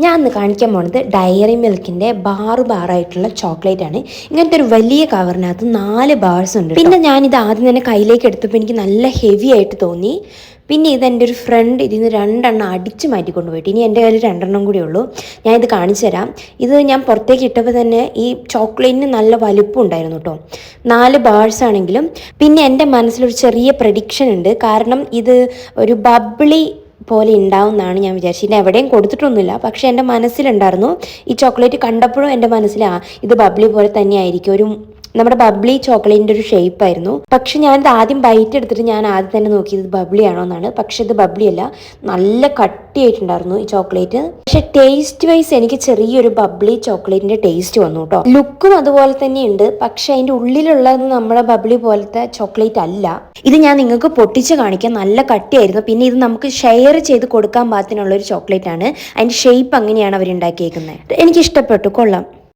ഞാൻ ഇന്ന് കാണിക്കാൻ പോണത് ഡയറി മിൽക്കിൻ്റെ ബാറായിട്ടുള്ള ചോക്ലേറ്റ് ആണ്. ഇങ്ങനത്തെ ഒരു വലിയ കവറിനകത്ത് 4 ബാർസ് ഉണ്ട്. പിന്നെ ഞാനിത് ആദ്യം തന്നെ കയ്യിലേക്ക് എടുത്തപ്പോൾ എനിക്ക് നല്ല ഹെവി ആയിട്ട് തോന്നി. പിന്നെ ഇതെൻ്റെ ഒരു ഫ്രണ്ട് ഇതിൽ നിന്ന് 2 എണ്ണം അടിച്ച് മാറ്റിക്കൊണ്ട് പോയിട്ട് ഇനി എൻ്റെ കയ്യിൽ 2 എണ്ണം കൂടി ഉള്ളൂ. ഞാനിത് കാണിച്ചു തരാം. ഇത് ഞാൻ പുറത്തേക്ക് ഇട്ടപ്പോൾ തന്നെ ഈ ചോക്ലേറ്റിന് നല്ല വലുപ്പം ഉണ്ടായിരുന്നു കേട്ടോ. 4 ബാർസ് ആണെങ്കിലും പിന്നെ എൻ്റെ മനസ്സിലൊരു ചെറിയ പ്രഡിക്ഷൻ ഉണ്ട്. കാരണം ഇത് ഒരു ബബ്ലി പോലെ ഉണ്ടാവും എന്നാണ് ഞാൻ വിചാരിച്ചത്. ഇത് എവിടെയും കൊടുത്തിട്ടൊന്നുമില്ല, പക്ഷേ എൻ്റെ മനസ്സിലുണ്ടായിരുന്നു. ഈ ചോക്ലേറ്റ് കണ്ടപ്പോഴും എൻ്റെ മനസ്സിൽ ഇത് ബബ്ലി പോലെ തന്നെ ആയിരിക്കും, ഒരു നമ്മുടെ ബബ്ലി ചോക്ലേറ്റിൻ്റെ ഒരു ഷേപ്പായിരുന്നു. പക്ഷെ ഞാനിത് ആദ്യം ബൈറ്റ് എടുത്തിട്ട് ഞാൻ ആദ്യം തന്നെ നോക്കിയത് ബബ്ലി ആണോ എന്നാണ്. പക്ഷെ ഇത് ബബ്ലി അല്ല, നല്ല കട്ടിയായിട്ടുണ്ടായിരുന്നു ഈ ചോക്ലേറ്റ്. പക്ഷെ ടേസ്റ്റ് വൈസ് എനിക്ക് ചെറിയൊരു ബബ്ലി ചോക്ലേറ്റിൻ്റെ ടേസ്റ്റ് വന്നു കേട്ടോ. ലുക്കും അതുപോലെ തന്നെയുണ്ട്, പക്ഷെ അതിൻ്റെ ഉള്ളിലുള്ളത് നമ്മുടെ ബബ്ലി പോലത്തെ ചോക്ലേറ്റ് അല്ല. ഇത് ഞാൻ നിങ്ങൾക്ക് പൊട്ടിച്ച് കാണിക്കാം. നല്ല കട്ടിയായിരുന്നു. പിന്നെ ഇത് നമുക്ക് ഷെയർ ചെയ്ത് കൊടുക്കാൻ പാകത്തിനുള്ളൊരു ചോക്ലേറ്റ് ആണ്. അതിൻ്റെ ഷേപ്പ് അങ്ങനെയാണ് അവർ ഉണ്ടാക്കിയേക്കുന്നത്. എനിക്ക് ഇഷ്ടപ്പെട്ടു, കൊള്ളാം.